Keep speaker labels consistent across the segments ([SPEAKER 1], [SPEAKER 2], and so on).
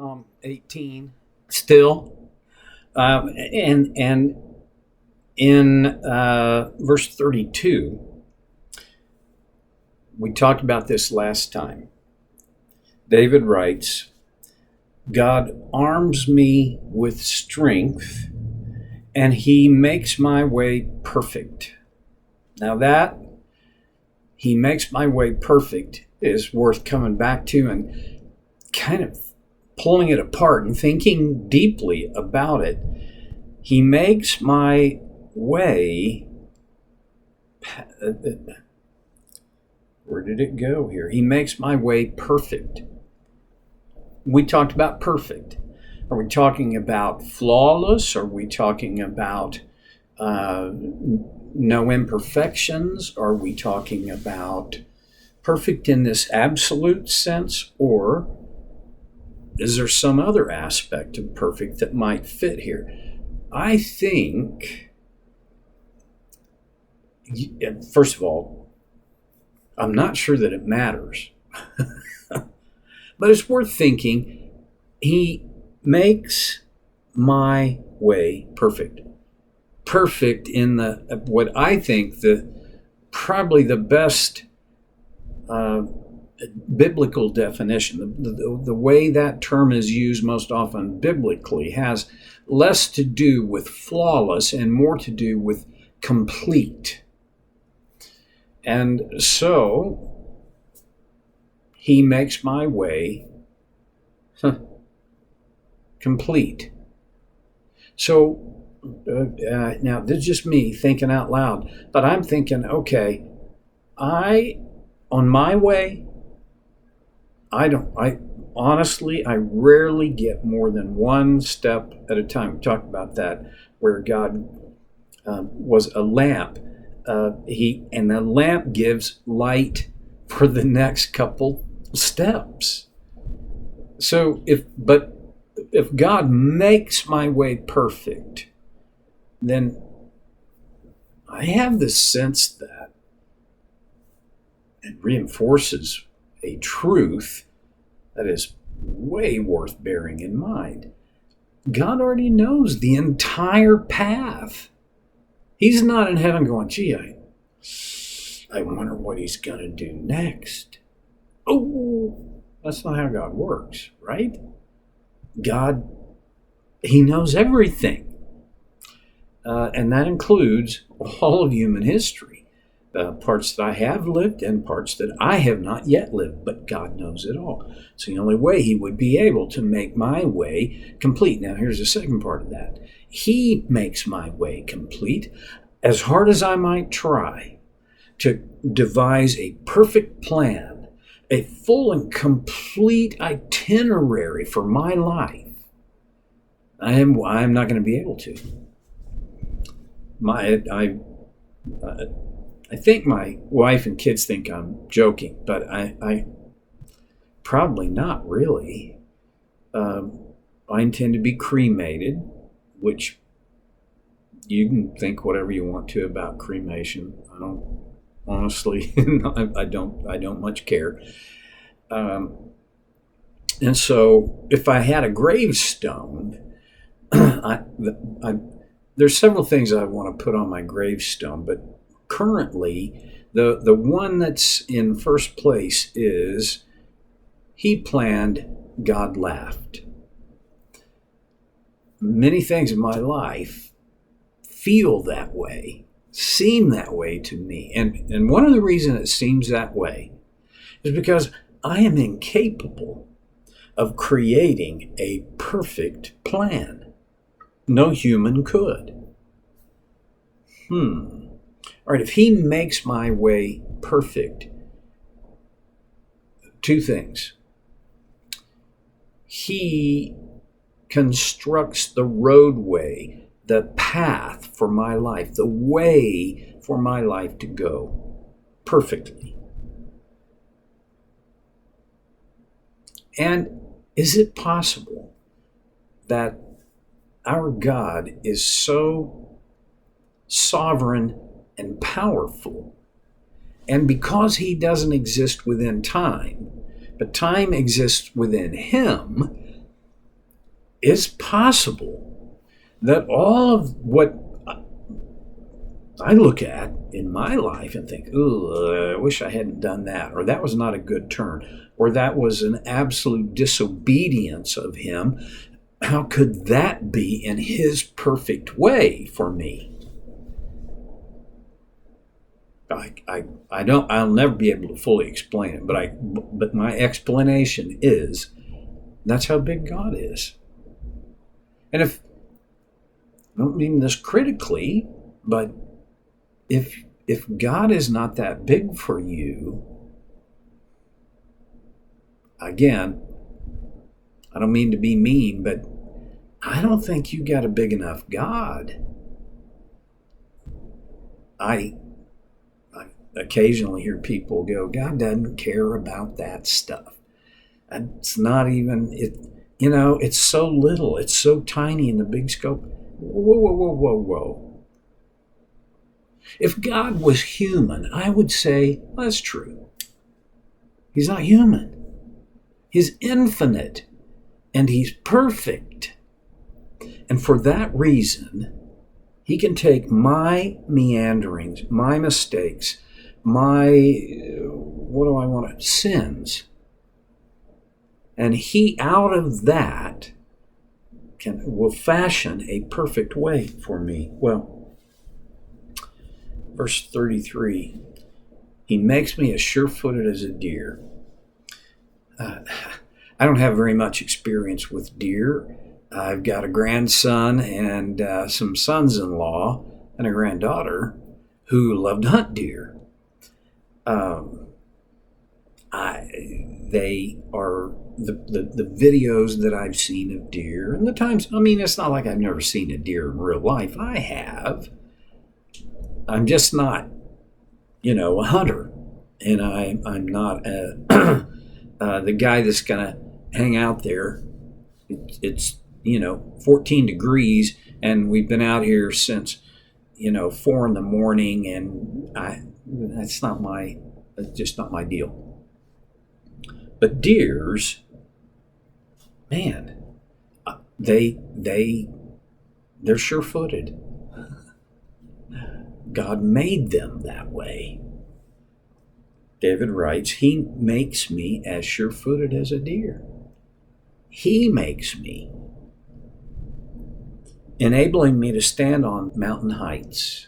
[SPEAKER 1] Psalm 18 still. And in verse 32, we talked about this last time. David writes, God arms me with strength, and he makes my way perfect. Now that he makes my way perfect is worth coming back to and kind of pulling it apart and thinking deeply about it. He makes my way. Where did it go here? He makes my way perfect. We talked about perfect. Are we talking about flawless? Are we talking about no imperfections? Are we talking about perfect in this absolute sense? Or is there some other aspect of perfect that might fit here? I think, first of all, I'm not sure that it matters. But it's worth thinking. He makes my way perfect. Perfect in what I think probably the best biblical definition. The way that term is used most often biblically has less to do with flawless and more to do with complete. And so he makes my way complete. So now this is just me thinking out loud, but I'm thinking, okay, on my way, I honestly rarely get more than one step at a time. We talked about that, where God was a lamp. And the lamp gives light for the next couple steps. So if God makes my way perfect, then I have this sense that it reinforces a truth that is way worth bearing in mind. God already knows the entire path. He's not in heaven going, gee, I wonder what he's going to do next. Oh, that's not how God works, right? God, he knows everything. And that includes all of human history, parts that I have lived and parts that I have not yet lived, but God knows it all. It's the only way he would be able to make my way complete. Now, here's the second part of that. He makes my way complete. As hard as I might try to devise a perfect plan, a full and complete itinerary for my life, I'm not going to be able to. I think my wife and kids think I'm joking, but I probably not really. I intend to be cremated, which you can think whatever you want to about cremation. I don't honestly. I don't much care. And so, if I had a gravestone, there's several things I want to put on my gravestone, but currently, the one that's in first place is, he planned, God laughed. Many things in my life feel that way, seem that way to me. And one of the reasons it seems that way is because I am incapable of creating a perfect plan. No human could. All right, if he makes my way perfect, two things. He constructs the roadway, the path for my life, the way for my life to go perfectly. And is it possible that our God is so sovereign and powerful, and because he doesn't exist within time, but time exists within him, it's possible that all of what I look at in my life and think, "Ooh, I wish I hadn't done that," or "That was not a good turn," or "That was an absolute disobedience of him. How could that be in his perfect way for me?" I'll never be able to fully explain it, but my explanation is that's how big God is. And I don't mean this critically, but if God is not that big for you, again, I don't mean to be mean, but I don't think you got a big enough God. I occasionally hear people go, "God doesn't care about that stuff. It's not even it. It's so little. It's so tiny in the big scope." Whoa, whoa, whoa, whoa, whoa. If God was human, I would say, well, that's true. He's not human. He's infinite, and he's perfect. And for that reason, he can take my meanderings, my mistakes, my, sins, and he, out of that, will fashion a perfect way for me. Well, verse 33, he makes me as sure-footed as a deer. I don't have very much experience with deer. I've got a grandson and some sons-in-law and a granddaughter who love to hunt deer. They are the videos that I've seen of deer, and the times, it's not like I've never seen a deer in real life. I have. I'm just not, a hunter, and I'm not the guy that's gonna hang out there. It's 14 degrees, and we've been out here since 4 in the morning, and that's just not my deal. But deers, man, they're sure-footed. God made them that way. David writes, he makes me as sure-footed as a deer. He makes me, enabling me to stand on mountain heights.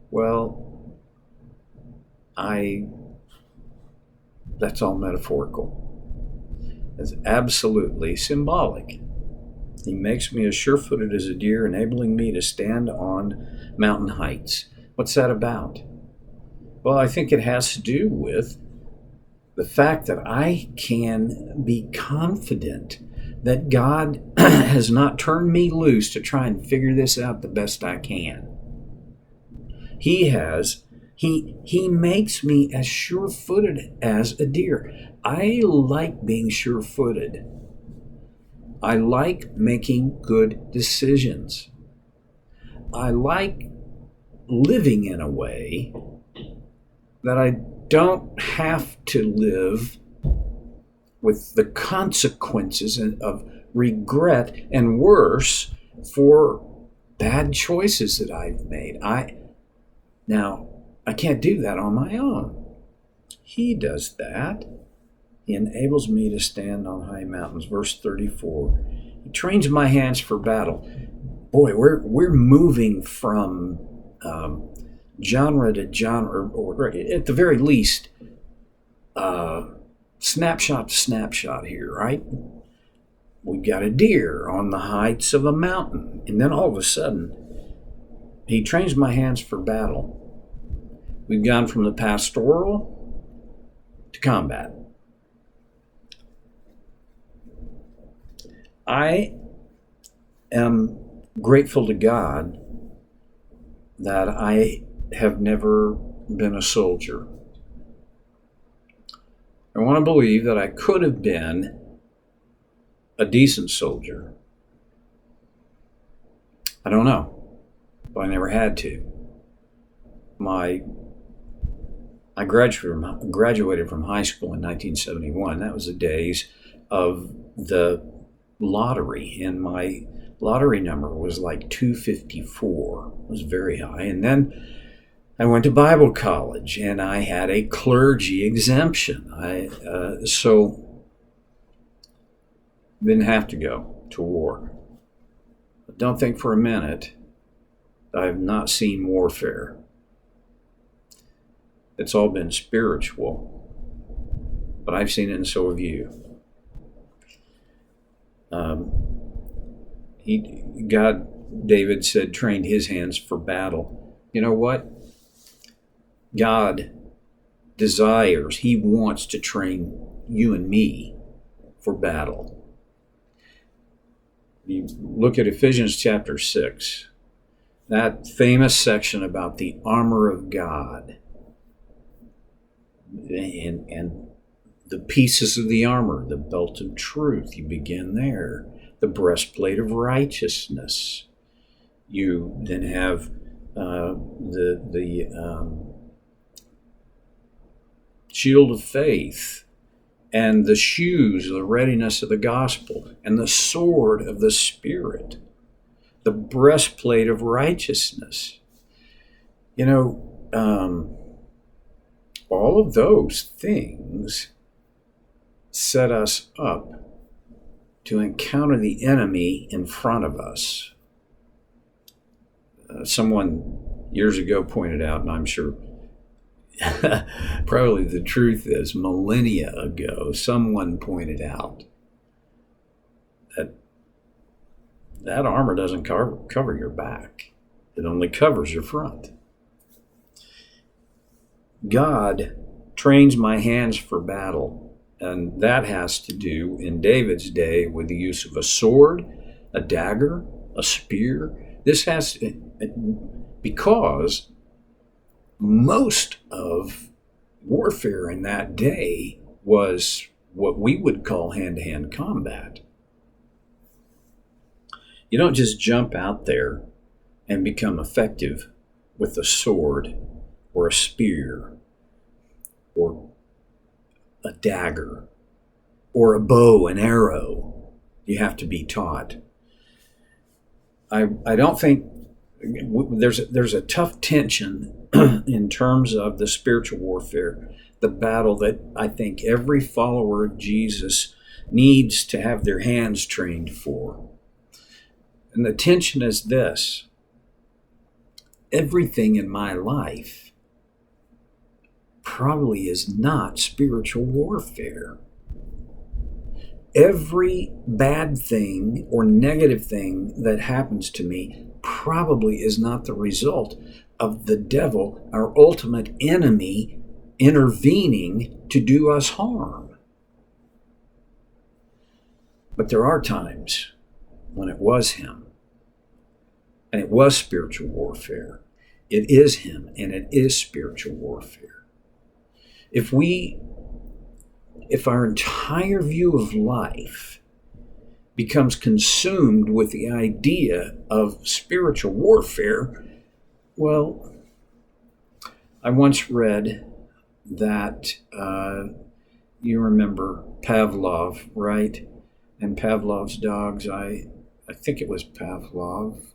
[SPEAKER 1] Well, that's all metaphorical. It's absolutely symbolic. He makes me as sure-footed as a deer, enabling me to stand on mountain heights. What's that about? Well, I think it has to do with the fact that I can be confident that God has not turned me loose to try and figure this out the best I can. He has. He makes me as sure-footed as a deer. I like being sure-footed. I like making good decisions. I like living in a way that I don't have to live with the consequences of regret and worse for bad choices that I've made. Now, I can't do that on my own. He does that. He enables me to stand on high mountains. Verse 34. He trains my hands for battle. Boy, we're moving from genre to genre, or at the very least, snapshot to snapshot here, right? We've got a deer on the heights of a mountain, and then all of a sudden, he trains my hands for battle. We've gone from the pastoral to combat. I am grateful to God that I have never been a soldier. I want to believe that I could have been a decent soldier. I don't know, but I never had to. I graduated from high school in 1971. That was the days of the lottery, and my lottery number was like 254. It was very high. And then I went to Bible college, and I had a clergy exemption. So didn't have to go to war. But don't think for a minute I have not seen warfare. It's all been spiritual, but I've seen it, and so have you. David said, trained his hands for battle. You know what? God desires, he wants to train you and me for battle. You look at Ephesians chapter 6, that famous section about the armor of God and the pieces of the armor, the belt of truth, you begin there. The breastplate of righteousness. You then have the shield of faith, and the shoes, the readiness of the gospel, and the sword of the Spirit, the breastplate of righteousness. You know, all of those things set us up to encounter the enemy in front of us. Someone years ago pointed out, and I'm sure probably the truth is millennia ago, someone pointed out that armor doesn't cover your back. It only covers your front. God trains my hands for battle. And that has to do, in David's day, with the use of a sword, a dagger, a spear. This has to, because most of warfare in that day was what we would call hand-to-hand combat. You don't just jump out there and become effective with a sword or a spear or a dagger or a bow and arrow. You have to be taught. I don't think there's a tough tension in terms of the spiritual warfare, the battle that I think every follower of Jesus needs to have their hands trained for. And the tension is this: everything in my life probably is not spiritual warfare. Every bad thing or negative thing that happens to me probably is not the result of the devil, our ultimate enemy, intervening to do us harm. But there are times when it was him, and it was spiritual warfare. It is him, and it is spiritual warfare. If our entire view of life becomes consumed with the idea of spiritual warfare, well, I once read that, you remember Pavlov, right? And Pavlov's dogs, I think it was Pavlov.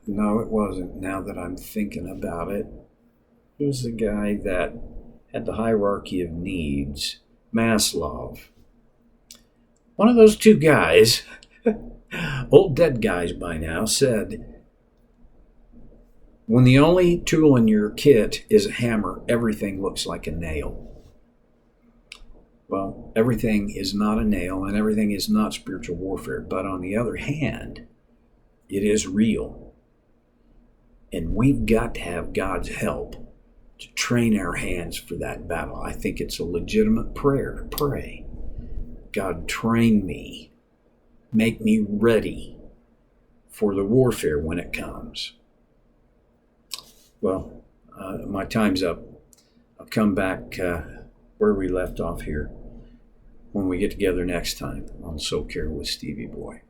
[SPEAKER 1] No, it wasn't, now that I'm thinking about it. It was the guy that had the hierarchy of needs, Maslow. One of those two guys, old dead guys by now, said, when the only tool in your kit is a hammer, everything looks like a nail. Well, everything is not a nail, and everything is not spiritual warfare. But on the other hand, it is real. And we've got to have God's help to train our hands for that battle. I think it's a legitimate prayer to pray. God, train me. Make me ready for the warfare when it comes. Well, my time's up. I'll come back where we left off here when we get together next time on Soul Care with Stevie Boy.